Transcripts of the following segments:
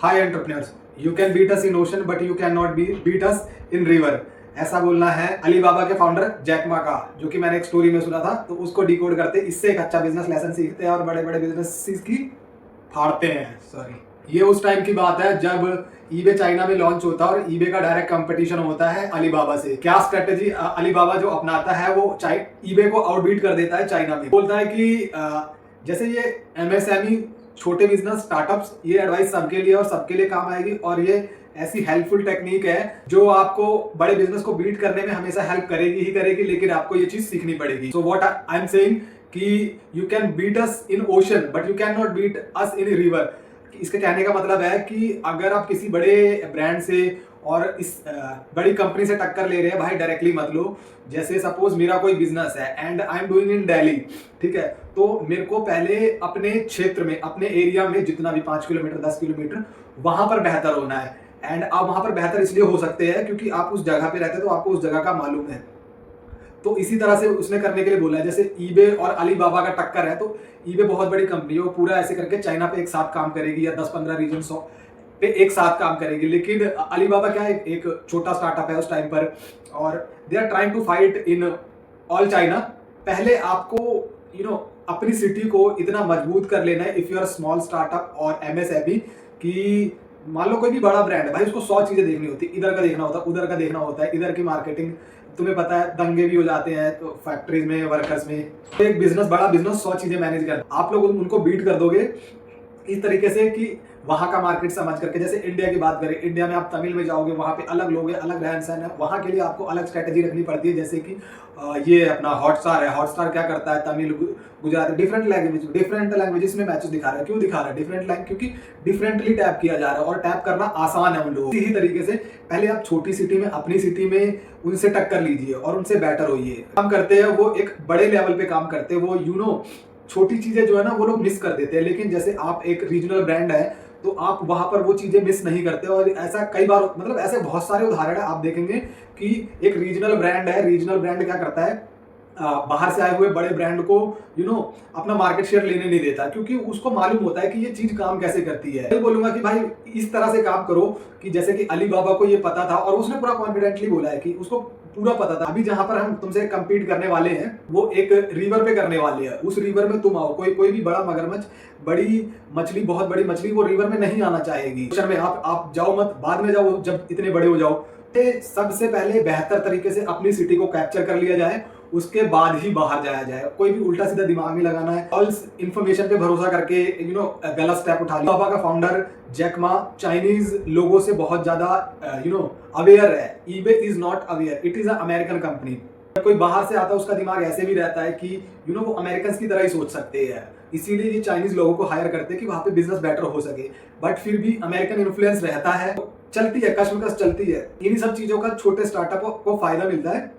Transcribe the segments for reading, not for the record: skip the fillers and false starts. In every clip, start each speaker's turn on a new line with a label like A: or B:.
A: High entrepreneurs, you can beat us in ocean but you can not beat us in river. ऐसा बोलना है Alibaba के founder Jack Ma का, जो कि मैंने एक स्टोरी में सुना था, तो उसको डिकोड करते इससे एक अच्छा बिजनेस लेसन सीखते हैं और बड़े बड़े बिजनेस की फाड़ते हैं। सॉरी, ये उस टाइम की बात है जब ईबे चाइना में लॉन्च होता है और ईबे का डायरेक्ट कंपटीशन होता है अलीबाबा से। क्या स्ट्रेटेजी अलीबाबा जो अपनाता है वो ईबे को आउटबीट कर देता है चाइना में। बोलता है कि जैसे ये एमएसएमई छोटे बिजनेस स्टार्टअप्स, ये एडवाइस सबके लिए और सबके लिए काम आएगी, और ये ऐसी हेल्पफुल टेक्निक है जो आपको बड़े बिजनेस को बीट करने में हमेशा हेल्प करेगी ही करेगी, लेकिन आपको ये चीज सीखनी पड़ेगी। So what I am saying कि you can beat us in ocean but you can not beat us in river. इसके कहने का मतलब है कि अगर आप किसी बड़े ब्रांड से और इस बड़ी कंपनी से टक्कर ले रहे हैं, भाई डायरेक्टली मत लो। जैसे सपोज मेरा कोई बिजनेस है and I am doing in Delhi, ठीक है, तो मेरे को पहले अपने क्षेत्र में, अपने एरिया में जितना भी 5 किलोमीटर 10 किलोमीटर वहां पर बेहतर होना है। एंड आप वहां पर बेहतर इसलिए हो सकते हैं क्योंकि आप उस जगह पे रहते हैं, तो आपको उस जगह का मालूम है। तो इसी तरह से उसने करने के लिए बोला है। जैसे ईबे और अलीबाबा का टक्कर है, तो ईबे बहुत बड़ी कंपनी है, वो पूरा ऐसे करके चाइना पे एक साथ काम करेगी या 10-15 रीजन पे एक साथ काम करेगी। लेकिन अलीबाबा क्या है, एक छोटा स्टार्टअप है उस टाइम पर, और they are trying to fight in all China. पहले आपको अपनी सिटी को इतना मजबूत कर लेना है, if you are small startup और एमएसएमई, कि मान लो कोई भी बड़ा ब्रांड है भाई, उसको 100 चीजें देखनी होती है, इधर का देखना होता है, उधर का देखना होता है, इधर की मार्केटिंग, तुम्हें पता है दंगे भी हो जाते हैं तो फैक्ट्रीज में, वर्कर्स में। तो एक बिजनेस, बड़ा बिजनेस 100 चीजें मैनेज कर, आप लोग उनको बीट कर दोगे इस तरीके से कि वहां का मार्केट समझ करके। जैसे इंडिया की बात करें, इंडिया में आप तमिल में जाओगे, वहां पे अलग लोग हैं, अलग रहन सहन है, वहां के लिए आपको अलग स्ट्रेटेजी रखनी पड़ती है। जैसे कि ये अपना हॉटस्टार है, हॉटस्टार क्या करता है, तमिल, गुजराती, डिफरेंट लैंग्वेजेस में मैचेस दिखा रहा है। क्यों दिखा रहा है डिफरेंट लैंग्वेज? क्योंकि डिफरेंटली टैप किया जा रहा है और टैप करना आसान है उन लोगों को। इसी तरीके से पहले आप छोटी सिटी में, अपनी सिटी में उनसे टक्कर लीजिए और उनसे बेटर होइए। काम करते हैं वो एक बड़े लेवल पे काम करते हैं, वो छोटी चीजें जो है ना वो लोग मिस कर देते हैं। लेकिन जैसे आप एक रीजनल ब्रांड है तो आप वहां पर वो चीजें मिस नहीं करते। और ऐसा कई बार, मतलब ऐसे बहुत सारे उदाहरण है, आप देखेंगे कि एक रीजनल ब्रांड है, रीजनल ब्रांड क्या करता है, बाहर से आए हुए बड़े ब्रांड को अपना मार्केट शेयर लेने नहीं देता, क्योंकि उसको मालूम होता है कि ये चीज काम कैसे करती है। मैं बोलूंगा कि भाई इस तरह से काम करो कि जैसे कि अलीबाबा को ये पता था और उसने पूरा कॉन्फिडेंटली बोला है कि उसको पूरा पता था। अभी जहां पर हम तुमसे कंपीट करने वाले हैं वो एक रिवर पे करने वाले हैं, उस रिवर में तुम आओ। कोई भी बड़ा मगरमच्छ, बड़ी मछली, बहुत बड़ी मछली वो रिवर में नहीं आना चाहेगी। में आप जाओ मत, बाद में जाओ जब इतने बड़े हो जाओ। सबसे पहले बेहतर तरीके से अपनी सिटी को कैप्चर कर लिया जाए, उसके बाद ही बाहर जाया जाए। कोई भी उल्टा सीधा दिमाग नहीं लगाना है, फॉल्स इंफॉर्मेशन पे भरोसा करके गलत स्टेप उठा लिया। बाबा का फाउंडर जैक मा चाइनीज लोगों से बहुत ज्यादा अवेयर है। EBay is not aware, it is a American company. कोई बाहर से आता है उसका दिमाग ऐसे भी रहता है कि वो अमेरिकन की तरह ही सोच सकते हैं, इसीलिए ये चाइनीज लोगों को हायर करते हैं कि वहां पे बिजनेस बेटर हो सके। बट फिर भी अमेरिकन इन्फ्लुएंस रहता है, चलती है, कश्मकश चलती है। इन्हीं सब चीजों का छोटे स्टार्टअप को फायदा मिलता है,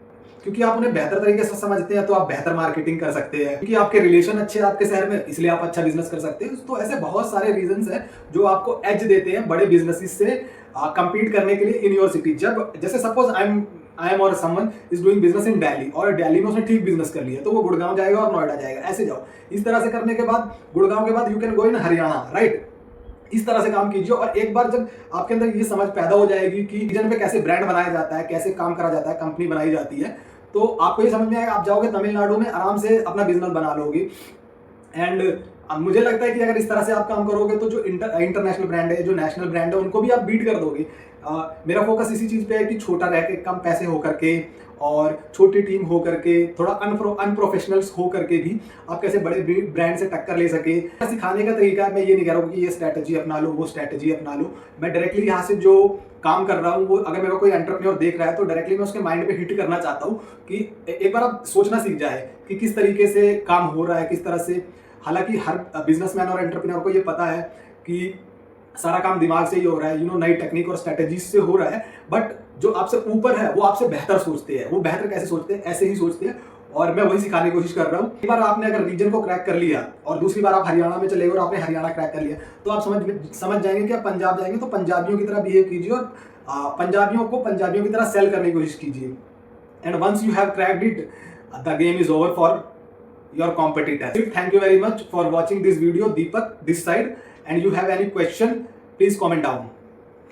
A: क्योंकि आप उन्हें बेहतर तरीके से समझते हैं तो आप बेहतर मार्केटिंग कर सकते हैं, क्योंकि आपके रिलेशन अच्छे हैं आपके शहर में, इसलिए आप अच्छा बिजनेस कर सकते हैं। तो ऐसे बहुत सारे रीजंस हैं जो आपको एज देते हैं बड़े बिजनेसेस से कंपीट करने के लिए इन योर सिटी। जब जैसे सपोज आई एम और someone is doing business in Delhi, और दिल्ली में उसने ठीक बिजनेस कर लिया, तो वो गुड़गांव जाएगा और नोएडा जाएगा, ऐसे जाओ। इस तरह से करने के बाद गुड़गांव के बाद you can go in Haryana, right? इस तरह से काम कीजिए। और एक बार जब आपके अंदर ये समझ पैदा हो जाएगी कि रीजन पे कैसे ब्रांड बनाया जाता है, कैसे काम करा जाता है, कंपनी बनाई जाती है, तो आपको ये समझ में आएगा। आप जाओगे तमिलनाडु में, आराम से अपना बिजनेस बना लोगे। एंड मुझे लगता है कि अगर इस तरह से आप काम करोगे तो जो इंटरनेशनल ब्रांड है, जो नेशनल ब्रांड है, उनको भी आप बीट कर दोगे। मेरा फोकस इसी चीज पे है कि छोटा रह के, कम पैसे हो करके और छोटी टीम हो करके, थोड़ा अनप्रोफेशनल्स हो करके भी आप कैसे बड़े ब्रांड से टक्कर ले सके। सिखाने का तरीका है, मैं ये नहीं कह रहा हूँ कि ये स्ट्रैटेजी अपना लो, वो स्ट्रैटेजी अपना लो। मैं डायरेक्टली यहाँ से जो काम कर रहा हूँ, वो अगर मेरा कोई एंटरप्रेन्योर देख रहा है तो डायरेक्टली मैं उसके माइंड पे हिट करना चाहता हूँ कि एक बार आप सोचना सीख जाए कि किस तरीके से काम हो रहा है, किस तरह से। हालांकि हर बिजनेसमैन और एंटरप्रेन्योर को ये पता है कि सारा काम दिमाग से ही हो रहा है, नई टेक्निक और स्ट्रेटेजी से हो रहा है। बट जो आपसे ऊपर है वो आपसे बेहतर सोचते हैं। वो बेहतर कैसे सोचते हैं? ऐसे ही सोचते हैं, और मैं वही सिखाने की कोशिश कर रहा हूँ। एक बार आपने अगर रीजन को क्रैक कर लिया और दूसरी बार आप हरियाणा में चले गए और आपने हरियाणा क्रैक कर लिया, तो आप समझ जाएंगे कि आप पंजाब जाएंगे तो पंजाबियों की तरह बिहेव कीजिए और पंजाबियों को पंजाबियों की तरह सेल करने की कोशिश कीजिए। And once you have cracked it, the game is over for your competitors. Thank you very much for watching this video, Deepak this side, and you have any question, please comment down.